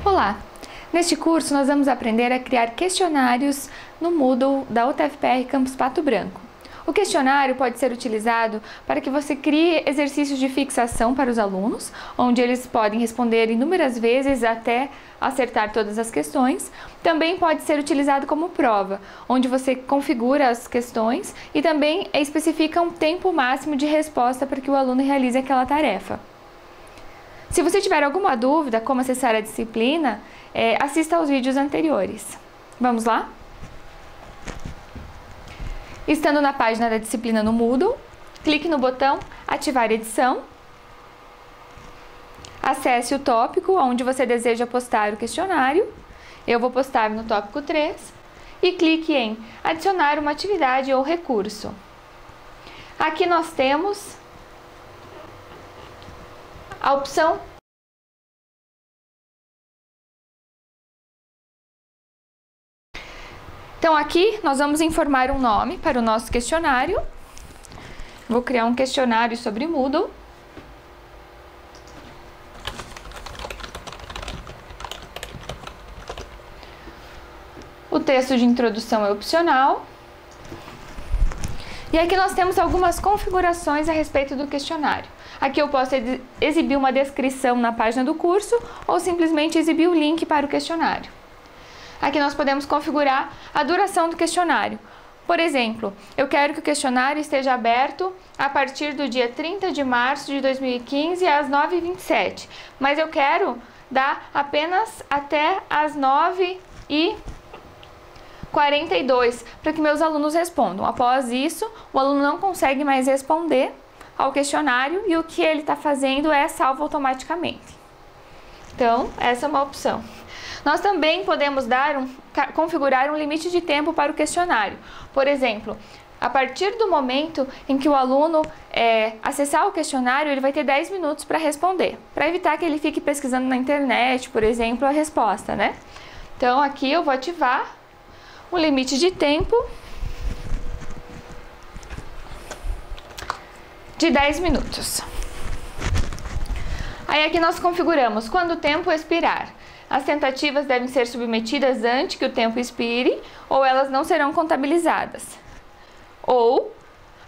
Olá! Neste curso nós vamos aprender a criar questionários no Moodle da UTFPR Campus Pato Branco. O questionário pode ser utilizado para que você crie exercícios de fixação para os alunos, onde eles podem responder inúmeras vezes até acertar todas as questões. Também pode ser utilizado como prova, onde você configura as questões e também especifica um tempo máximo de resposta para que o aluno realize aquela tarefa. Se você tiver alguma dúvida como acessar a disciplina, assista aos vídeos anteriores. Vamos lá? Estando na página da disciplina no Moodle, clique no botão Ativar edição. Acesse o tópico onde você deseja postar o questionário. Eu vou postar no tópico 3 e clique em Adicionar uma atividade ou recurso. Aqui nós temos a opção Então aqui nós vamos informar um nome para o nosso questionário. Vou criar um questionário sobre Moodle. O texto de introdução é opcional. E aqui nós temos algumas configurações a respeito do questionário. Aqui eu posso exibir uma descrição na página do curso ou simplesmente exibir o link para o questionário. Aqui nós podemos configurar a duração do questionário. Por exemplo, eu quero que o questionário esteja aberto a partir do dia 30 de março de 2015 às 9h27, mas eu quero dar apenas até às 9h42 para que meus alunos respondam. Após isso, o aluno não consegue mais responder ao questionário e o que ele está fazendo é salvo automaticamente. Então, essa é uma opção. Nós também podemos configurar um limite de tempo para o questionário. Por exemplo, a partir do momento em que o aluno acessar o questionário, ele vai ter 10 minutos para responder, para evitar que ele fique pesquisando na internet, por exemplo, a resposta, né? Então, aqui eu vou ativar um limite de tempo de 10 minutos. Aí aqui nós configuramos quando o tempo expirar. As tentativas devem ser submetidas antes que o tempo expire ou elas não serão contabilizadas. Ou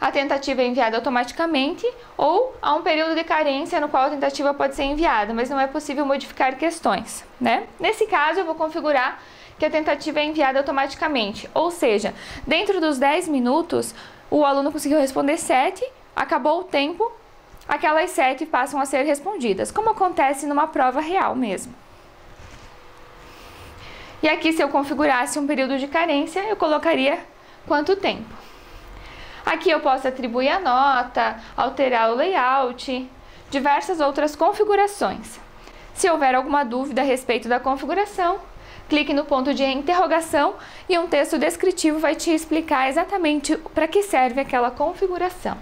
a tentativa é enviada automaticamente ou há um período de carência no qual a tentativa pode ser enviada, mas não é possível modificar questões, né? Nesse caso eu vou configurar que a tentativa é enviada automaticamente, ou seja, dentro dos 10 minutos o aluno conseguiu responder 7, acabou o tempo, aquelas 7 passam a ser respondidas, como acontece numa prova real mesmo. E aqui, se eu configurasse um período de carência, eu colocaria quanto tempo. Aqui eu posso atribuir a nota, alterar o layout, diversas outras configurações. Se houver alguma dúvida a respeito da configuração, clique no ponto de interrogação e um texto descritivo vai te explicar exatamente para que serve aquela configuração.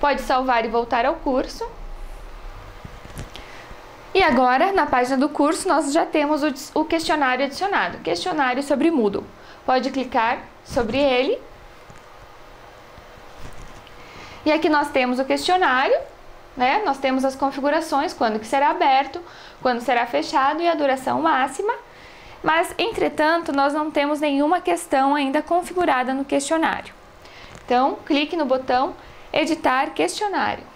Pode salvar e voltar ao curso. E agora, na página do curso, nós já temos o questionário adicionado, questionário sobre Moodle. Pode clicar sobre ele. E aqui nós temos o questionário, né? Nós temos as configurações, quando que será aberto, quando será fechado e a duração máxima. Mas, entretanto, nós não temos nenhuma questão ainda configurada no questionário. Então, clique no botão Editar questionário.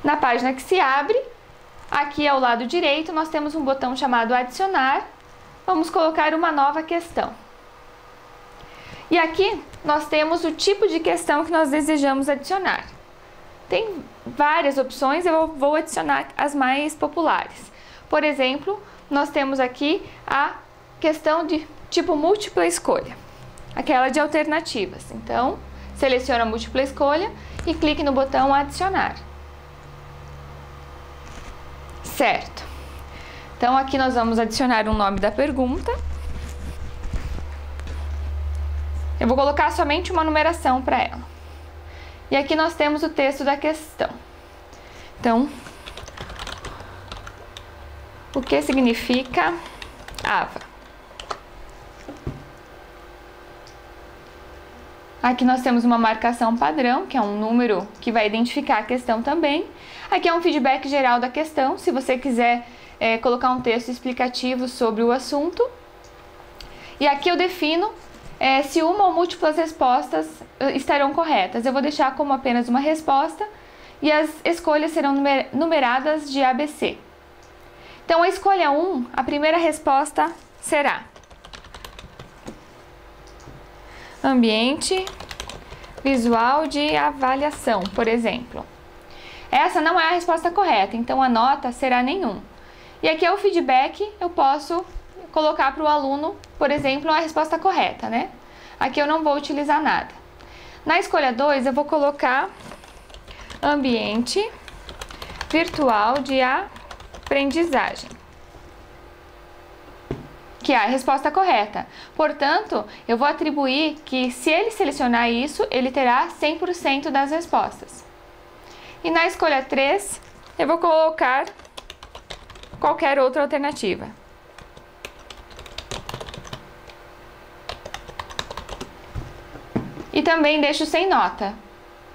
Na página que se abre, aqui ao lado direito, nós temos um botão chamado Adicionar. Vamos colocar uma nova questão. E aqui nós temos o tipo de questão que nós desejamos adicionar. Tem várias opções, eu vou adicionar as mais populares. Por exemplo, nós temos aqui a questão de tipo múltipla escolha, aquela de alternativas. Então, selecione a múltipla escolha e clique no botão Adicionar. Certo. Então, aqui nós vamos adicionar o nome da pergunta. Eu vou colocar somente uma numeração para ela. E aqui nós temos o texto da questão. Então, o que significa AVA? Aqui nós temos uma marcação padrão, que é um número que vai identificar a questão também. Aqui é um feedback geral da questão, se você quiser colocar um texto explicativo sobre o assunto. E aqui eu defino se uma ou múltiplas respostas estarão corretas. Eu vou deixar como apenas uma resposta e as escolhas serão numeradas de A, B, C. Então, a escolha 1, a primeira resposta será ambiente visual de avaliação, por exemplo. Essa não é a resposta correta, então a nota será nenhum. E aqui é o feedback, eu posso colocar para o aluno, por exemplo, a resposta correta, né? Aqui eu não vou utilizar nada. Na escolha 2, eu vou colocar ambiente virtual de aprendizagem, que é a resposta correta. Portanto, eu vou atribuir que se ele selecionar isso, ele terá 100% das respostas. E na escolha 3, eu vou colocar qualquer outra alternativa. E também deixo sem nota,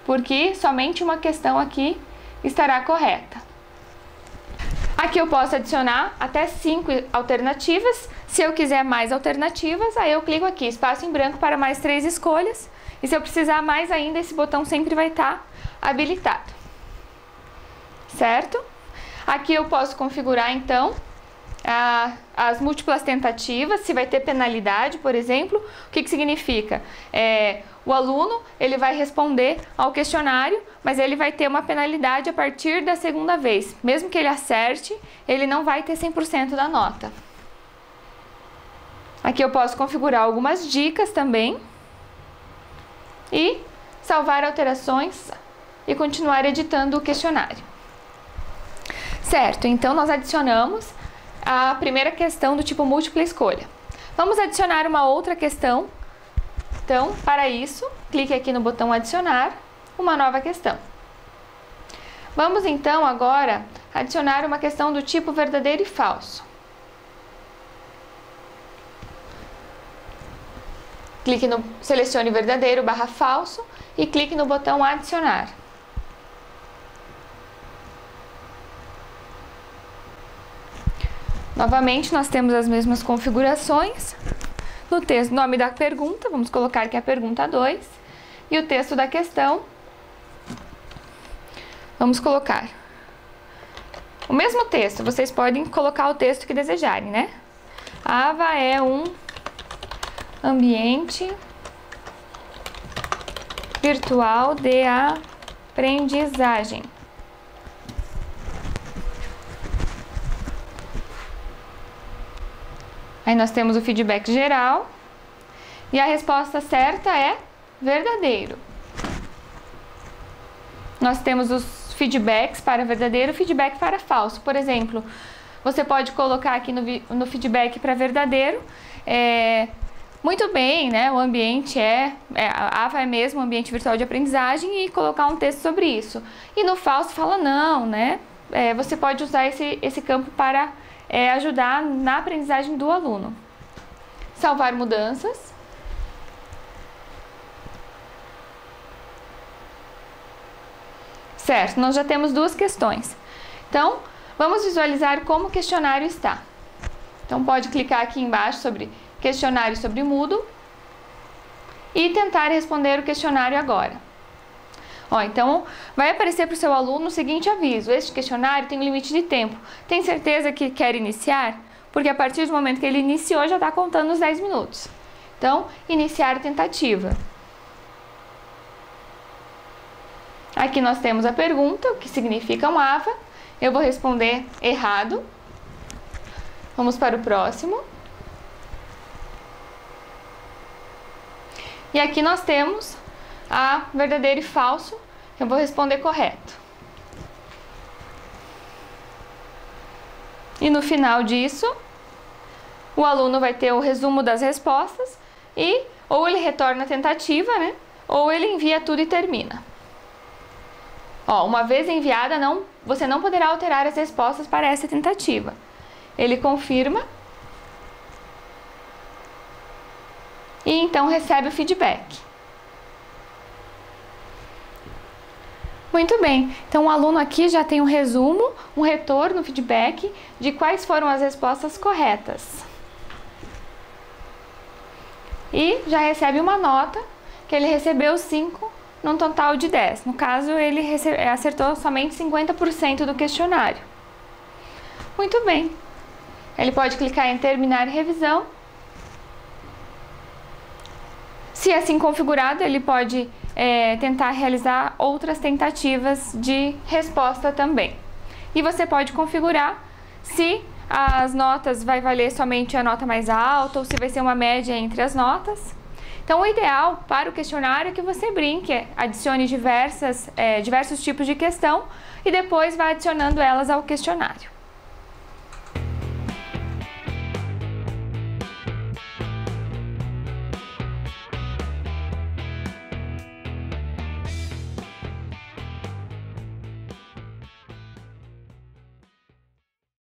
porque somente uma questão aqui estará correta. Aqui eu posso adicionar até 5 alternativas. Se eu quiser mais alternativas, aí eu clico aqui, espaço em branco para mais 3 escolhas. E se eu precisar mais ainda, esse botão sempre vai estar habilitado. Certo? Aqui eu posso configurar, então, as múltiplas tentativas, se vai ter penalidade, por exemplo. O que significa? O aluno ele vai responder ao questionário, mas ele vai ter uma penalidade a partir da segunda vez. Mesmo que ele acerte, ele não vai ter 100% da nota. Aqui eu posso configurar algumas dicas também. E salvar alterações e continuar editando o questionário. Certo, então nós adicionamos a primeira questão do tipo múltipla escolha. Vamos adicionar uma outra questão. Então, para isso, clique aqui no botão adicionar uma nova questão. Vamos então agora adicionar uma questão do tipo verdadeiro e falso. Selecione verdadeiro / falso e clique no botão adicionar. Novamente, nós temos as mesmas configurações. No texto, nome da pergunta, vamos colocar que é a pergunta 2. E o texto da questão, vamos colocar o mesmo texto. Vocês podem colocar o texto que desejarem, né? AVA é um ambiente virtual de aprendizagem. Aí nós temos o feedback geral e a resposta certa é verdadeiro. Nós temos os feedbacks para verdadeiro e feedback para falso. Por exemplo, você pode colocar aqui no feedback para verdadeiro, muito bem, né? O ambiente a AVA é mesmo um ambiente virtual de aprendizagem e colocar um texto sobre isso. E no falso fala não, né? Você pode usar esse campo para ajudar na aprendizagem do aluno. Salvar mudanças. Certo, nós já temos 2 questões. Então, vamos visualizar como o questionário está. Então, pode clicar aqui embaixo sobre questionário sobre Moodle e tentar responder o questionário agora. Então, vai aparecer para o seu aluno o seguinte aviso: este questionário tem um limite de tempo. Tem certeza que quer iniciar? Porque a partir do momento que ele iniciou, já está contando os 10 minutos. Então, iniciar tentativa. Aqui nós temos a pergunta, o que significa um AVA. Eu vou responder errado. Vamos para o próximo. E aqui nós temos a verdadeiro e falso, eu vou responder correto. E no final disso, o aluno vai ter o resumo das respostas e ou ele retorna a tentativa, né? Ou ele envia tudo e termina. Uma vez enviada, você não poderá alterar as respostas para essa tentativa. Ele confirma e então recebe o feedback. Muito bem, então o aluno aqui já tem um resumo, um retorno, um feedback de quais foram as respostas corretas. E já recebe uma nota, que ele recebeu 5 num total de 10. No caso, ele acertou somente 50% do questionário. Muito bem. Ele pode clicar em terminar revisão. Se assim configurado, ele pode tentar realizar outras tentativas de resposta também. E você pode configurar se as notas vai valer somente a nota mais alta ou se vai ser uma média entre as notas. Então, o ideal para o questionário é que você brinque, adicione diversos tipos de questão e depois vá adicionando elas ao questionário.